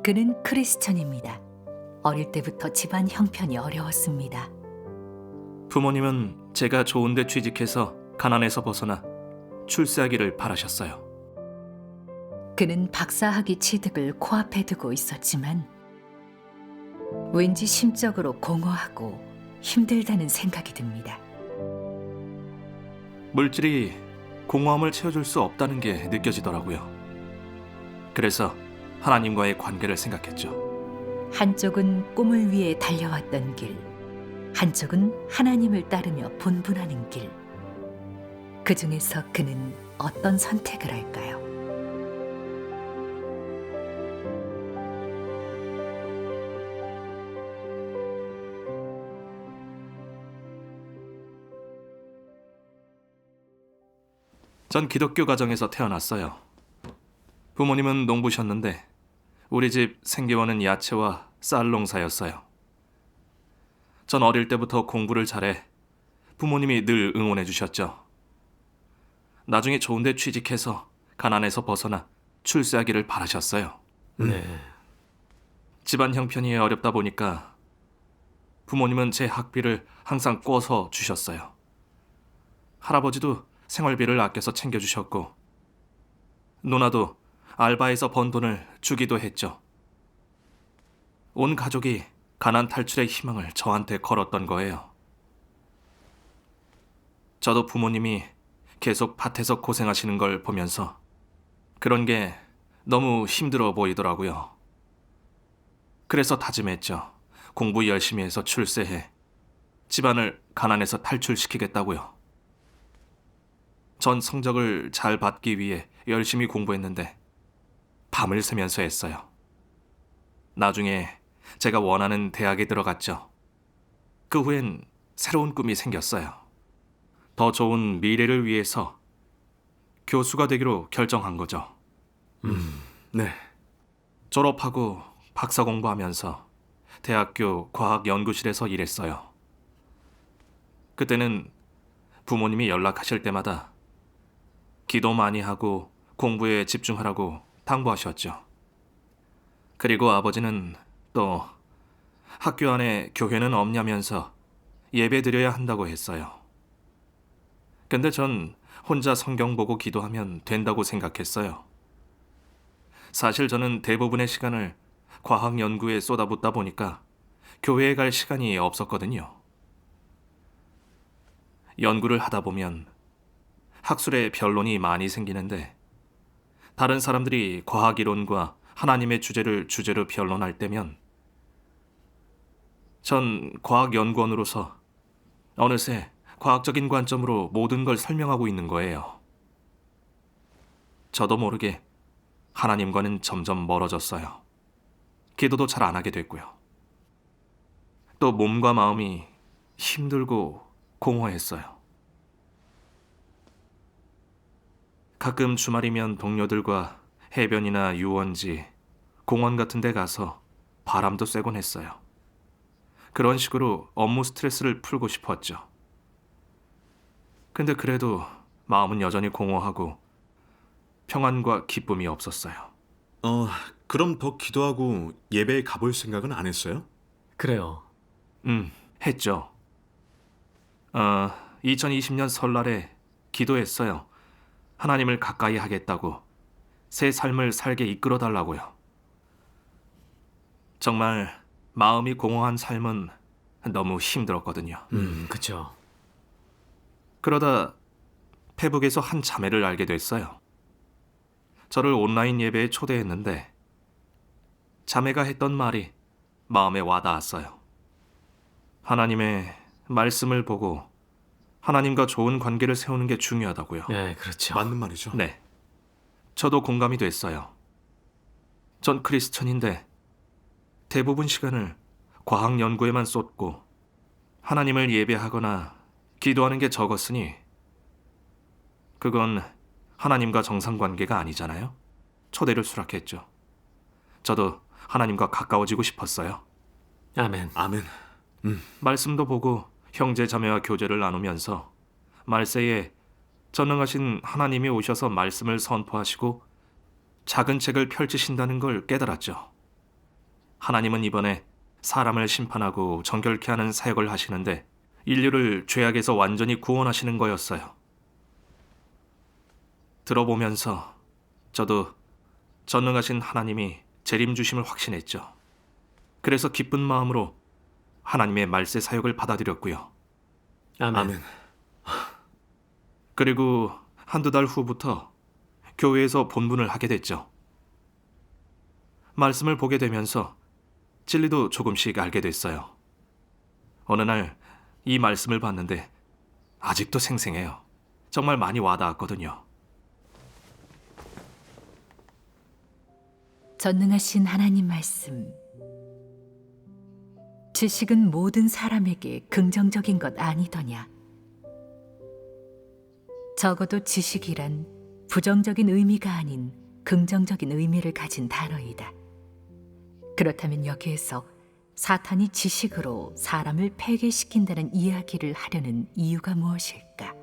그는 크리스천입니다. 어릴 때부터 집안 형편이 어려웠습니다. 부모님은 제가 좋은 데 취직해서 가난에서 벗어나 출세하기를 바라셨어요. 그는 박사학위 취득을 코앞에 두고 있었지만 왠지 심적으로 공허하고 힘들다는 생각이 듭니다. 물질이 공허함을 채워줄 수 없다는 게 느껴지더라고요. 그래서 하나님과의 관계를 생각했죠. 한쪽은 꿈을 위해 달려왔던 길, 한쪽은 하나님을 따르며 분분하는 길. 그 중에서 그는 어떤 선택을 할까요? 전 기독교 가정에서 태어났어요. 부모님은 농부셨는데 우리 집 생계원은 야채와 쌀 농사였어요. 전 어릴 때부터 공부를 잘해 부모님이 늘 응원해 주셨죠. 나중에 좋은 데 취직해서 가난에서 벗어나 출세하기를 바라셨어요. 네. 집안 형편이 어렵다 보니까 부모님은 제 학비를 항상 꿔서 주셨어요. 할아버지도 생활비를 아껴서 챙겨주셨고 누나도 알바해서 번 돈을 주기도 했죠. 온 가족이 가난 탈출의 희망을 저한테 걸었던 거예요. 저도 부모님이 계속 밭에서 고생하시는 걸 보면서 그런 게 너무 힘들어 보이더라고요. 그래서 다짐했죠. 공부 열심히 해서 출세해 집안을 가난에서 탈출시키겠다고요. 전 성적을 잘 받기 위해 열심히 공부했는데 밤을 새면서 했어요. 나중에 제가 원하는 대학에 들어갔죠. 그 후엔 새로운 꿈이 생겼어요. 더 좋은 미래를 위해서 교수가 되기로 결정한 거죠. 네. 졸업하고 박사 공부하면서 대학교 과학연구실에서 일했어요. 그때는 부모님이 연락하실 때마다 기도 많이 하고 공부에 집중하라고 당부하셨죠. 그리고 아버지는 또 학교 안에 교회는 없냐면서 예배 드려야 한다고 했어요. 근데 전 혼자 성경 보고 기도하면 된다고 생각했어요. 사실 저는 대부분의 시간을 과학 연구에 쏟아붓다 보니까 교회에 갈 시간이 없었거든요. 연구를 하다 보면 학술에 변론이 많이 생기는데 다른 사람들이 과학 이론과 하나님의 주제를 주제로 변론할 때면 전 과학 연구원으로서 어느새 과학적인 관점으로 모든 걸 설명하고 있는 거예요. 저도 모르게 하나님과는 점점 멀어졌어요. 기도도 잘 안 하게 됐고요. 또 몸과 마음이 힘들고 공허했어요. 가끔 주말이면 동료들과 해변이나 유원지, 공원 같은 데 가서 바람도 쐬곤 했어요. 그런 식으로 업무 스트레스를 풀고 싶었죠. 근데 그래도 마음은 여전히 공허하고 평안과 기쁨이 없었어요. 그럼 더 기도하고 예배에 가볼 생각은 안 했어요? 그래요. 했죠. 2020년 설날에 기도했어요. 하나님을 가까이 하겠다고, 새 삶을 살게 이끌어 달라고요. 정말 마음이 공허한 삶은 너무 힘들었거든요. 그쵸. 그러다 페북에서 한 자매를 알게 됐어요. 저를 온라인 예배에 초대했는데 자매가 했던 말이 마음에 와닿았어요. 하나님의 말씀을 보고 하나님과 좋은 관계를 세우는 게 중요하다고요. 네, 그렇죠. 맞는 말이죠. 네, 저도 공감이 됐어요. 전 크리스천인데 대부분 시간을 과학 연구에만 쏟고 하나님을 예배하거나 기도하는 게 적었으니 그건 하나님과 정상관계가 아니잖아요. 초대를 수락했죠. 저도 하나님과 가까워지고 싶었어요. 아멘. 아멘. 말씀도 보고 형제 자매와 교제를 나누면서 말세에 전능하신 하나님이 오셔서 말씀을 선포하시고 작은 책을 펼치신다는 걸 깨달았죠. 하나님은 이번에 사람을 심판하고 정결케 하는 사역을 하시는데 인류를 죄악에서 완전히 구원하시는 거였어요. 들어보면서 저도 전능하신 하나님이 재림 주심을 확신했죠. 그래서 기쁜 마음으로 하나님의 말세 사역을 받아들였고요. 아멘. 아멘. 그리고 한두 달 후부터 교회에서 본분을 하게 됐죠. 말씀을 보게 되면서 진리도 조금씩 알게 됐어요. 어느 날 이 말씀을 봤는데 아직도 생생해요. 정말 많이 와닿았거든요. 전능하신 하나님 말씀. 지식은 모든 사람에게 긍정적인 것 아니더냐. 적어도 지식이란 부정적인 의미가 아닌 긍정적인 의미를 가진 단어이다. 그렇다면 여기에서 사탄이 지식으로 사람을 폐괴시킨다는 이야기를 하려는 이유가 무엇일까?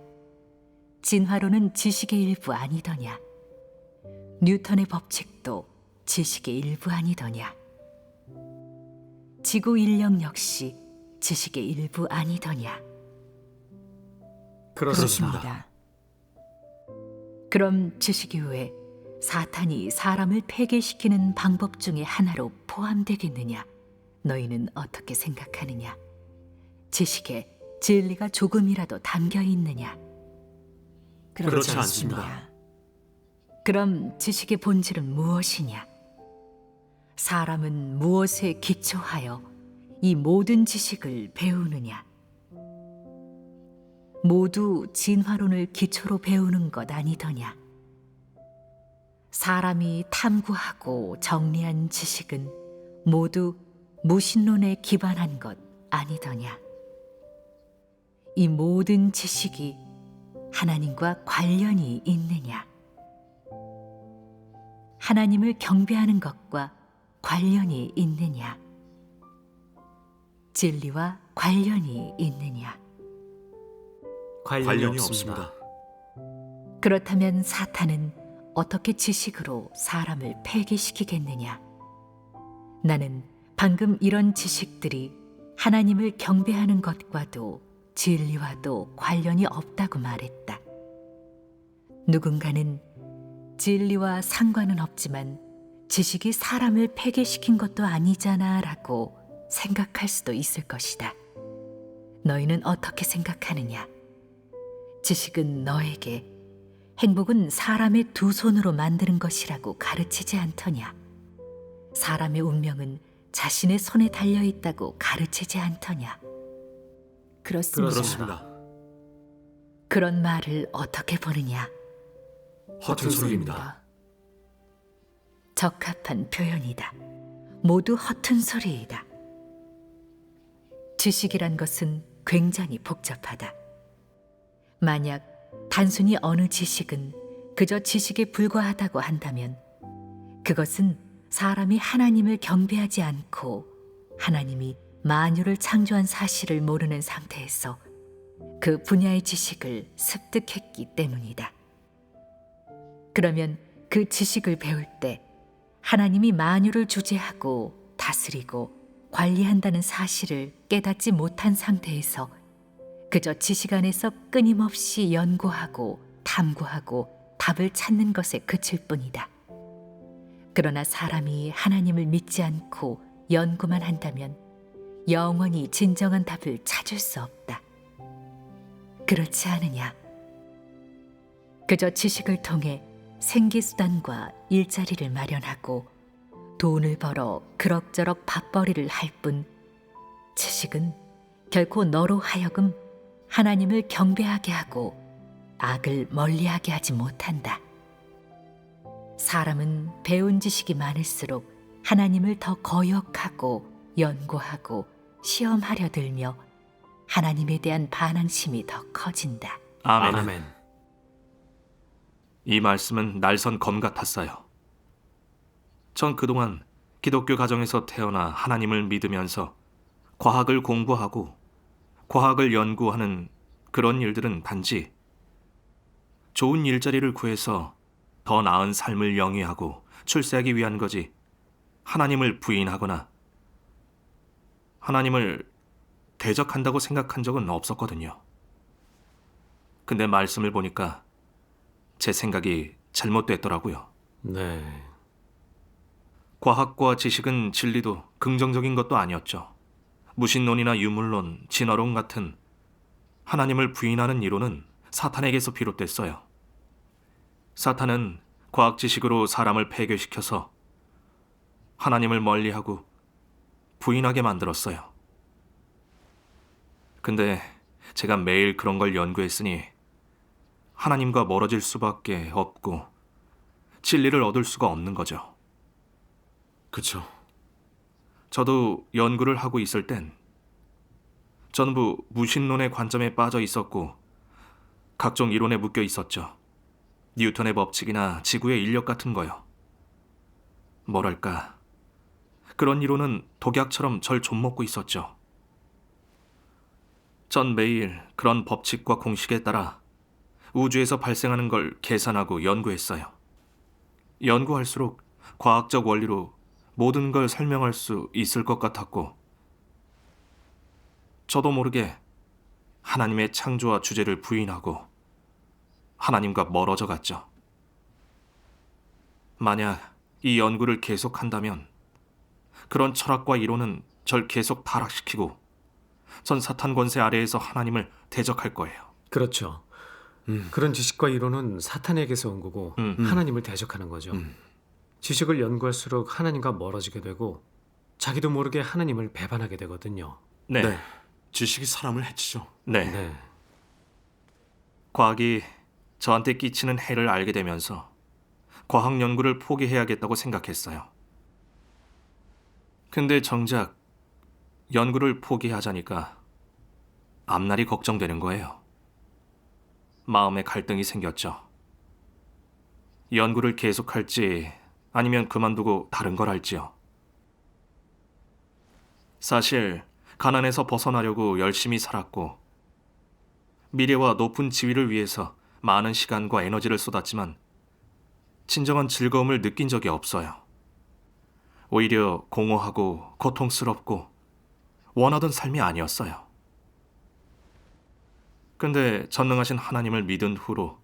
진화론은 지식의 일부 아니더냐? 뉴턴의 법칙도 지식의 일부 아니더냐? 지구 인력 역시 지식의 일부 아니더냐? 그렇습니다. 그럼 지식 이후에 사탄이 사람을 폐괴시키는 방법 중에 하나로 포함되겠느냐? 너희는 어떻게 생각하느냐? 지식에 진리가 조금이라도 담겨 있느냐? 그렇지 않습니다. 그럼 지식의 본질은 무엇이냐? 사람은 무엇에 기초하여 이 모든 지식을 배우느냐? 모두 진화론을 기초로 배우는 것 아니더냐? 사람이 탐구하고 정리한 지식은 모두 무신론에 기반한 것 아니더냐? 이 모든 지식이 하나님과 관련이 있느냐? 하나님을 경배하는 것과 관련이 있느냐? 진리와 관련이 있느냐? 관련이 없습니다. 그렇다면 사탄은 어떻게 지식으로 사람을 폐기시키겠느냐? 나는 방금 이런 지식들이 하나님을 경배하는 것과도 진리와도 관련이 없다고 말했다. 누군가는 진리와 상관은 없지만 지식이 사람을 폐괴시킨 것도 아니잖아 라고 생각할 수도 있을 것이다. 너희는 어떻게 생각하느냐? 지식은 너에게 행복은 사람의 두 손으로 만드는 것이라고 가르치지 않더냐? 사람의 운명은 자신의 손에 달려있다고 가르치지 않더냐? 그렇습니다. 그런 말을 어떻게 보느냐? 허튼 소리입니다. 적합한 표현이다. 모두 허튼 소리이다. 지식이란 것은 굉장히 복잡하다. 만약 단순히 어느 지식은 그저 지식에 불과하다고 한다면 그것은 사람이 하나님을 경배하지 않고 하나님이 만유를 창조한 사실을 모르는 상태에서 그 분야의 지식을 습득했기 때문이다. 그러면 그 지식을 배울 때 하나님이 만유를 주재하고 다스리고 관리한다는 사실을 깨닫지 못한 상태에서 그저 지식 안에서 끊임없이 연구하고 탐구하고 답을 찾는 것에 그칠 뿐이다. 그러나 사람이 하나님을 믿지 않고 연구만 한다면 영원히 진정한 답을 찾을 수 없다. 그렇지 않으냐? 그저 지식을 통해 생기수단과 일자리를 마련하고 돈을 벌어 그럭저럭 밥벌이를 할 뿐 지식은 결코 너로 하여금 하나님을 경배하게 하고 악을 멀리하게 하지 못한다. 사람은 배운 지식이 많을수록 하나님을 더 거역하고 연구하고 시험하려 들며 하나님에 대한 반항심이 더 커진다. 아멘. 아멘. 이 말씀은 날선 검 같았어요. 전 그동안 기독교 가정에서 태어나 하나님을 믿으면서 과학을 공부하고 과학을 연구하는 그런 일들은 단지 좋은 일자리를 구해서 더 나은 삶을 영위하고 출세하기 위한 거지 하나님을 부인하거나 하나님을 대적한다고 생각한 적은 없었거든요. 근데 말씀을 보니까 제 생각이 잘못됐더라고요. 네. 과학과 지식은 진리도 긍정적인 것도 아니었죠. 무신론이나 유물론, 진화론 같은 하나님을 부인하는 이론은 사탄에게서 비롯됐어요. 사탄은 과학 지식으로 사람을 폐괴시켜서 하나님을 멀리하고 부인하게 만들었어요. 근데 제가 매일 그런 걸 연구했으니 하나님과 멀어질 수밖에 없고 진리를 얻을 수가 없는 거죠. 그쵸. 저도 연구를 하고 있을 땐 전부 무신론의 관점에 빠져 있었고 각종 이론에 묶여 있었죠. 뉴턴의 법칙이나 지구의 인력 같은 거요. 뭐랄까, 그런 이론은 독약처럼 절 좀먹고 있었죠. 전 매일 그런 법칙과 공식에 따라 우주에서 발생하는 걸 계산하고 연구했어요. 연구할수록 과학적 원리로 모든 걸 설명할 수 있을 것 같았고, 저도 모르게 하나님의 창조와 주제를 부인하고 하나님과 멀어져 갔죠. 만약 이 연구를 계속한다면 그런 철학과 이론은 절 계속 타락시키고 전 사탄 권세 아래에서 하나님을 대적할 거예요. 그렇죠. 그런 지식과 이론은 사탄에게서 온 거고 하나님을 대적하는 거죠. 지식을 연구할수록 하나님과 멀어지게 되고 자기도 모르게 하나님을 배반하게 되거든요. 네. 네. 지식이 사람을 해치죠. 네. 네. 과학이 저한테 끼치는 해를 알게 되면서 과학 연구를 포기해야겠다고 생각했어요. 근데 정작 연구를 포기하자니까 앞날이 걱정되는 거예요. 마음에 갈등이 생겼죠. 연구를 계속할지 아니면 그만두고 다른 걸 할지요. 사실 가난에서 벗어나려고 열심히 살았고 미래와 높은 지위를 위해서 많은 시간과 에너지를 쏟았지만 진정한 즐거움을 느낀 적이 없어요. 오히려 공허하고 고통스럽고 원하던 삶이 아니었어요. 근데 전능하신 하나님을 믿은 후로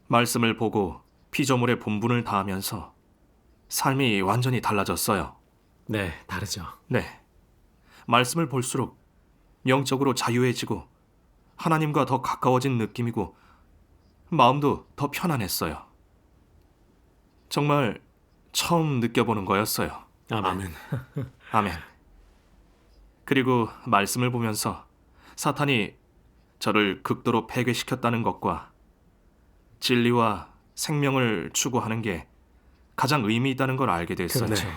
말씀을 보고 피조물의 본분을 다하면서 삶이 완전히 달라졌어요. 네, 다르죠. 네. 말씀을 볼수록 영적으로 자유해지고 하나님과 더 가까워진 느낌이고 마음도 더 편안했어요. 정말 처음 느껴보는 거였어요. 아멘. 아멘. 아멘. 그리고 말씀을 보면서 사탄이 저를 극도로 폐괴시켰다는 것과 진리와 생명을 추구하는 게 가장 의미 있다는 걸 알게 됐어요. 그렇죠.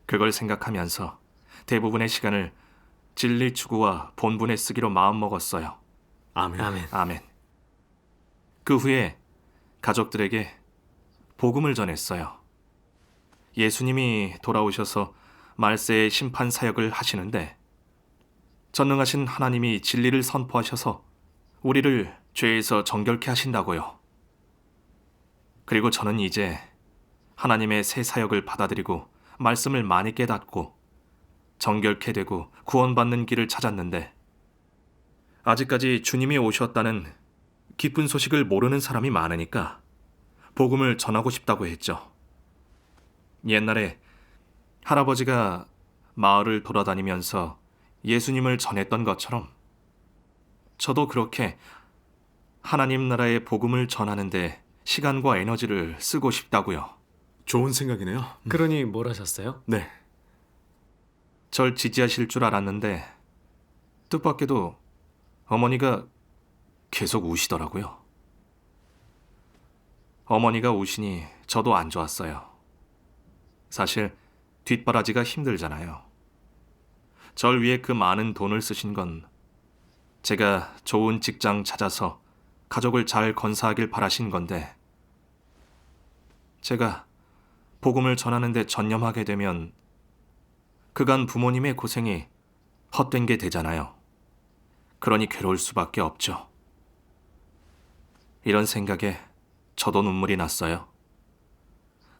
그걸 생각하면서 대부분의 시간을 진리 추구와 본분에 쓰기로 마음먹었어요. 아멘. 아멘. 아멘. 그 후에 가족들에게 복음을 전했어요. 예수님이 돌아오셔서 말세의 심판 사역을 하시는데 전능하신 하나님이 진리를 선포하셔서 우리를 죄에서 정결케 하신다고요. 그리고 저는 이제 하나님의 새 사역을 받아들이고 말씀을 많이 깨닫고 정결케 되고 구원받는 길을 찾았는데 아직까지 주님이 오셨다는 기쁜 소식을 모르는 사람이 많으니까 복음을 전하고 싶다고 했죠. 옛날에 할아버지가 마을을 돌아다니면서 예수님을 전했던 것처럼 저도 그렇게 하나님 나라의 복음을 전하는데 시간과 에너지를 쓰고 싶다고요. 좋은 생각이네요. 그러니 뭘 하셨어요? 네. 절 지지하실 줄 알았는데 뜻밖에도 어머니가 계속 우시더라고요. 어머니가 우시니 저도 안 좋았어요. 사실 뒷바라지가 힘들잖아요. 절 위해 그 많은 돈을 쓰신 건 제가 좋은 직장 찾아서 가족을 잘 건사하길 바라신 건데 제가 복음을 전하는 데 전념하게 되면 그간 부모님의 고생이 헛된 게 되잖아요. 그러니 괴로울 수밖에 없죠. 이런 생각에 저도 눈물이 났어요.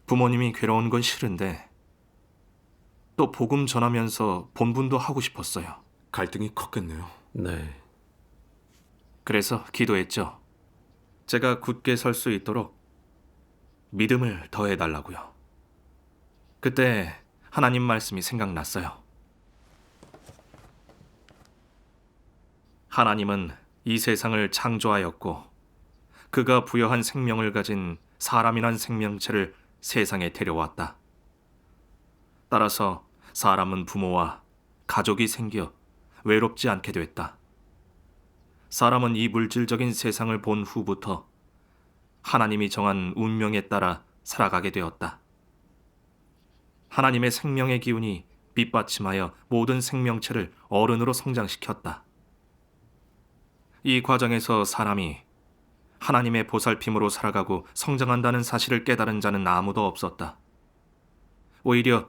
부모님이 괴로운 건 싫은데 또 복음 전하면서 본분도 하고 싶었어요. 갈등이 컸겠네요. 네. 그래서 기도했죠. 제가 굳게 설 수 있도록 믿음을 더해달라고요. 그때 하나님 말씀이 생각났어요. 하나님은 이 세상을 창조하였고 그가 부여한 생명을 가진 사람이란 생명체를 세상에 데려왔다. 따라서 사람은 부모와 가족이 생겨 외롭지 않게 됐다. 사람은 이 물질적인 세상을 본 후부터 하나님이 정한 운명에 따라 살아가게 되었다. 하나님의 생명의 기운이 밑받침하여 모든 생명체를 어른으로 성장시켰다. 이 과정에서 사람이 하나님의 보살핌으로 살아가고 성장한다는 사실을 깨달은 자는 아무도 없었다. 오히려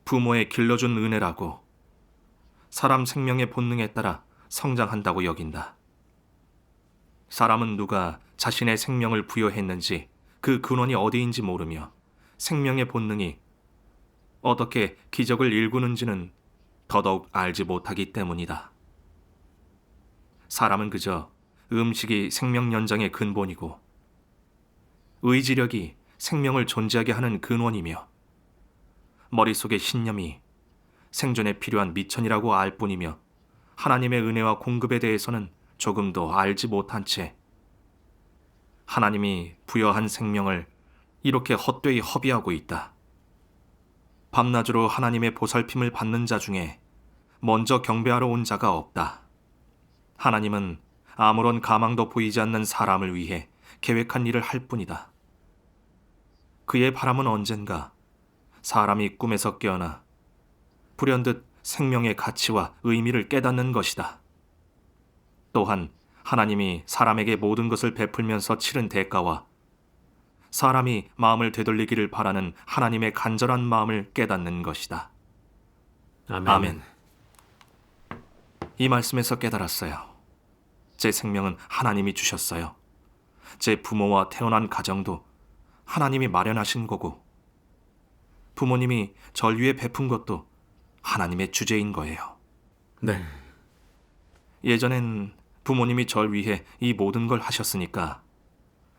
부모의 길러준 은혜라고 사람 생명의 본능에 따라 성장한다고 여긴다. 사람은 누가 자신의 생명을 부여했는지 그 근원이 어디인지 모르며 생명의 본능이 어떻게 기적을 일구는지는 더더욱 알지 못하기 때문이다. 사람은 그저 음식이 생명 연장의 근본이고 의지력이 생명을 존재하게 하는 근원이며 머릿속의 신념이 생존에 필요한 미천이라고 알 뿐이며 하나님의 은혜와 공급에 대해서는 조금도 알지 못한 채 하나님이 부여한 생명을 이렇게 헛되이 허비하고 있다. 밤낮으로 하나님의 보살핌을 받는 자 중에 먼저 경배하러 온 자가 없다. 하나님은 아무런 가망도 보이지 않는 사람을 위해 계획한 일을 할 뿐이다. 그의 바람은 언젠가 사람이 꿈에서 깨어나 불현듯 생명의 가치와 의미를 깨닫는 것이다. 또한 하나님이 사람에게 모든 것을 베풀면서 치른 대가와 사람이 마음을 되돌리기를 바라는 하나님의 간절한 마음을 깨닫는 것이다. 아멘. 이 말씀에서 깨달았어요. 제 생명은 하나님이 주셨어요. 제 부모와 태어난 가정도 하나님이 마련하신 거고 부모님이 절 위해 베푼 것도 하나님의 주제인 거예요. 네. 예전엔 부모님이 절 위해 이 모든 걸 하셨으니까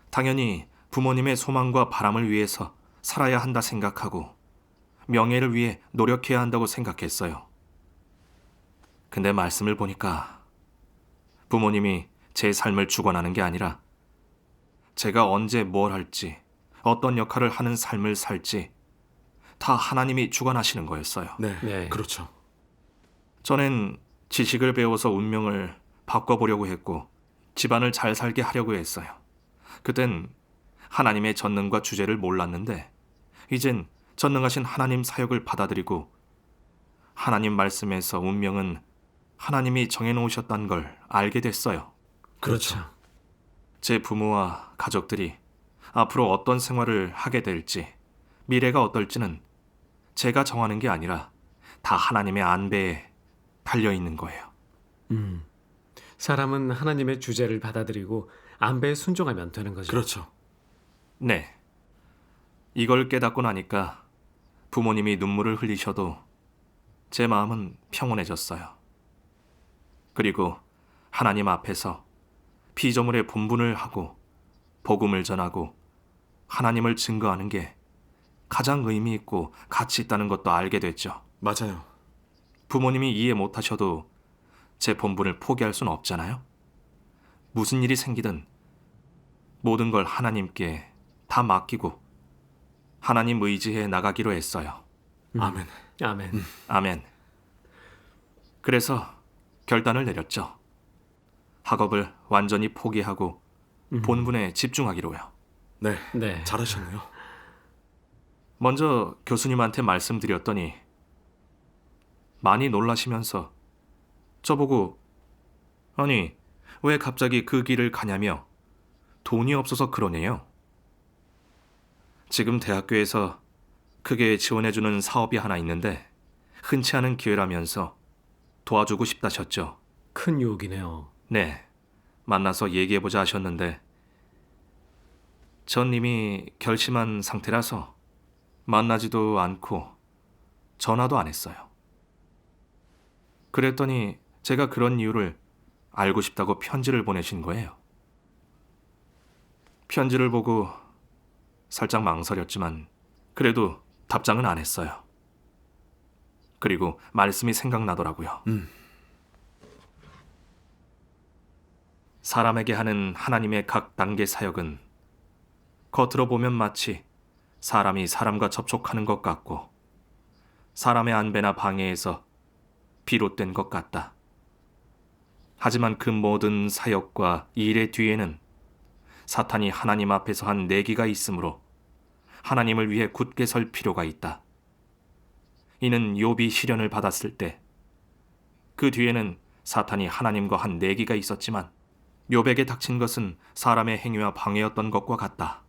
당연히 부모님의 소망과 바람을 위해서 살아야 한다 생각하고 명예를 위해 노력해야 한다고 생각했어요. 근데 말씀을 보니까 부모님이 제 삶을 주관하는 게 아니라 제가 언제 뭘 할지, 어떤 역할을 하는 삶을 살지 다 하나님이 주관하시는 거였어요. 네. 네. 그렇죠. 전엔 지식을 배워서 운명을 바꿔보려고 했고 집안을 잘 살게 하려고 했어요. 그땐 하나님의 전능과 주제를 몰랐는데 이젠 전능하신 하나님 사역을 받아들이고 하나님 말씀에서 운명은 하나님이 정해놓으셨다는 걸 알게 됐어요. 그렇죠. 제 부모와 가족들이 앞으로 어떤 생활을 하게 될지, 미래가 어떨지는 제가 정하는 게 아니라 다 하나님의 안배에 달려있는 거예요. 사람은 하나님의 주제를 받아들이고 안배에 순종하면 되는 거죠. 그렇죠. 네. 이걸 깨닫고 나니까 부모님이 눈물을 흘리셔도 제 마음은 평온해졌어요. 그리고 하나님 앞에서 피조물의 본분을 하고 복음을 전하고 하나님을 증거하는 게 가장 의미 있고 가치 있다는 것도 알게 됐죠. 맞아요. 부모님이 이해 못하셔도 제 본분을 포기할 수는 없잖아요. 무슨 일이 생기든 모든 걸 하나님께 다 맡기고 하나님 의지해 나가기로 했어요. 아멘. 아멘. 아멘. 그래서 결단을 내렸죠. 학업을 완전히 포기하고 본분에 집중하기로요. 네. 네. 잘하셨네요. 먼저 교수님한테 말씀드렸더니 많이 놀라시면서 저보고 아니 왜 갑자기 그 길을 가냐며 돈이 없어서 그러네요. 지금 대학교에서 크게 지원해주는 사업이 하나 있는데 흔치 않은 기회라면서 도와주고 싶다셨죠. 큰 유혹이네요. 네, 만나서 얘기해보자 하셨는데 전 이미 결심한 상태라서 만나지도 않고 전화도 안 했어요. 그랬더니 제가 그런 이유를 알고 싶다고 편지를 보내신 거예요. 편지를 보고 살짝 망설였지만 그래도 답장은 안 했어요. 그리고 말씀이 생각나더라고요. 사람에게 하는 하나님의 각 단계 사역은 겉으로 보면 마치 사람이 사람과 접촉하는 것 같고 사람의 안배나 방해에서 비롯된 것 같다. 하지만 그 모든 사역과 일의 뒤에는 사탄이 하나님 앞에서 한 내기가 있으므로 하나님을 위해 굳게 설 필요가 있다. 이는 욥이 시련을 받았을 때 그 뒤에는 사탄이 하나님과 한 내기가 있었지만 욥에게 닥친 것은 사람의 행위와 방해였던 것과 같다.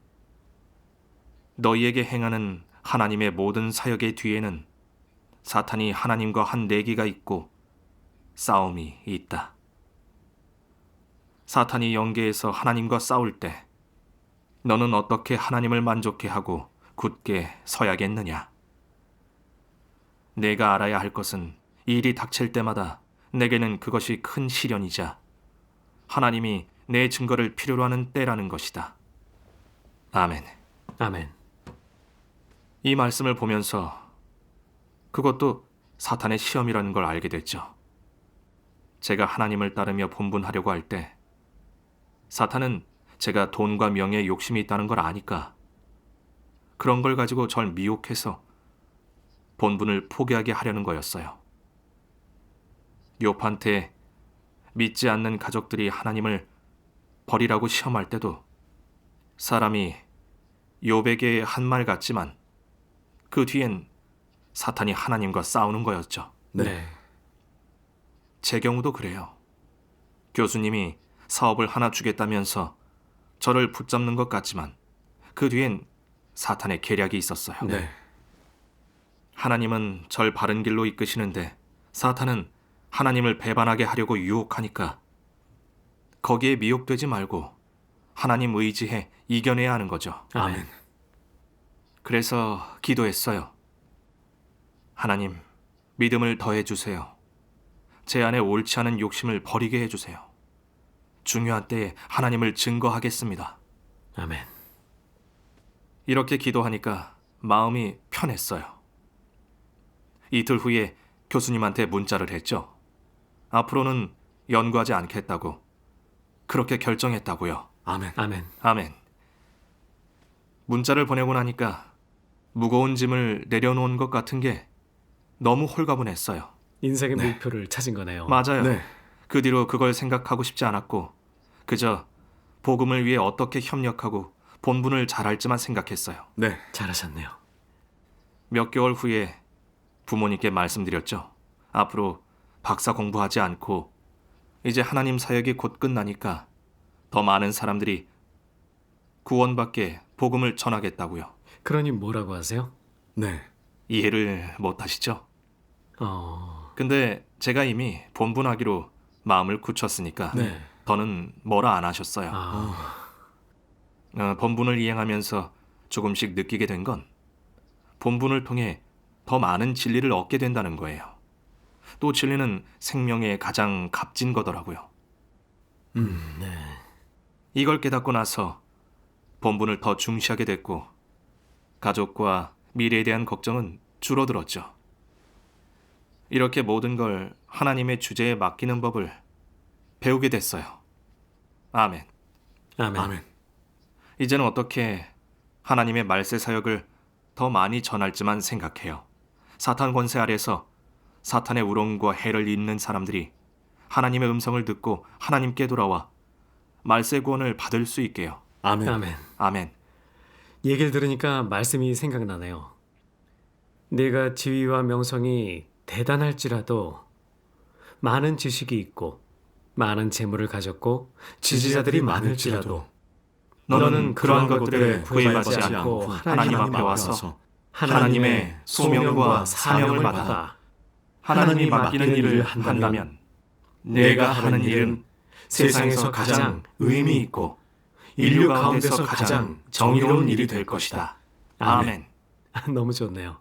너희에게 행하는 하나님의 모든 사역의 뒤에는 사탄이 하나님과 한 내기가 있고 싸움이 있다. 사탄이 영계에서 하나님과 싸울 때 너는 어떻게 하나님을 만족해 하고 굳게 서야겠느냐? 내가 알아야 할 것은 일이 닥칠 때마다 내게는 그것이 큰 시련이자 하나님이 내 증거를 필요로 하는 때라는 것이다. 아멘. 아멘. 이 말씀을 보면서 그것도 사탄의 시험이라는 걸 알게 됐죠. 제가 하나님을 따르며 본분하려고 할 때 사탄은 제가 돈과 명예에 욕심이 있다는 걸 아니까 그런 걸 가지고 절 미혹해서 본분을 포기하게 하려는 거였어요. 욥한테 믿지 않는 가족들이 하나님을 버리라고 시험할 때도 사람이 욥에게 한 말 같지만 그 뒤엔 사탄이 하나님과 싸우는 거였죠. 네. 제 경우도 그래요. 교수님이 사업을 하나 주겠다면서 저를 붙잡는 것 같지만 그 뒤엔 사탄의 계략이 있었어요. 네. 하나님은 절 바른 길로 이끄시는데 사탄은 하나님을 배반하게 하려고 유혹하니까 거기에 미혹되지 말고 하나님 의지해 이겨내야 하는 거죠. 아멘. 그래서 기도했어요. 하나님, 믿음을 더해 주세요. 제 안에 옳지 않은 욕심을 버리게 해주세요. 중요한 때에 하나님을 증거하겠습니다. 아멘. 이렇게 기도하니까 마음이 편했어요. 이틀 후에 교수님한테 문자를 했죠. 앞으로는 연구하지 않겠다고. 그렇게 결정했다고요. 아멘. 아멘. 아멘. 문자를 보내고 나니까 무거운 짐을 내려놓은 것 같은 게 너무 홀가분했어요. 인생의 목표를 찾은 거네요. 맞아요. 네. 그 뒤로 그걸 생각하고 싶지 않았고 그저 복음을 위해 어떻게 협력하고 본분을 잘할지만 생각했어요. 네. 잘하셨네요. 몇 개월 후에 부모님께 말씀드렸죠. 앞으로 박사 공부하지 않고 이제 하나님 사역이 곧 끝나니까 더 많은 사람들이 구원받게 복음을 전하겠다고요. 그러니 뭐라고 하세요? 네. 이해를 못 하시죠? 어... 근데 제가 이미 본분하기로 마음을 굳혔으니까 네. 더는 뭐라 안 하셨어요. 아... 본분을 이행하면서 조금씩 느끼게 된 건 본분을 통해 더 많은 진리를 얻게 된다는 거예요. 또 진리는 생명의 가장 값진 거더라고요. 네. 이걸 깨닫고 나서 본분을 더 중시하게 됐고 가족과 미래에 대한 걱정은 줄어들었죠. 이렇게 모든 걸 하나님의 주제에 맡기는 법을 배우게 됐어요. 아멘. 아멘. 아멘. 이제는 어떻게 하나님의 말세 사역을 더 많이 전할지만 생각해요. 사탄 권세 아래서 사탄의 우롱과 해를 잇는 사람들이 하나님의 음성을 듣고 하나님께 돌아와 말세 구원을 받을 수 있게요. 아멘. 아멘. 아멘. 얘기를 들으니까 말씀이 생각나네요. 내가 지위와 명성이 대단할지라도 많은 지식이 있고 많은 재물을 가졌고 지지자들이 많을지라도 너는 그러한 것들에 구애받지 않고 하나님 앞에 와서 하나님의 소명과 사명을 받아 하나님이 맡기는 일을 한다면 내가 하는 일은 세상에서 가장 의미 있고 인류 가운데서 가장 정의로운 일이 될 것이다. 아멘. 너무 좋네요.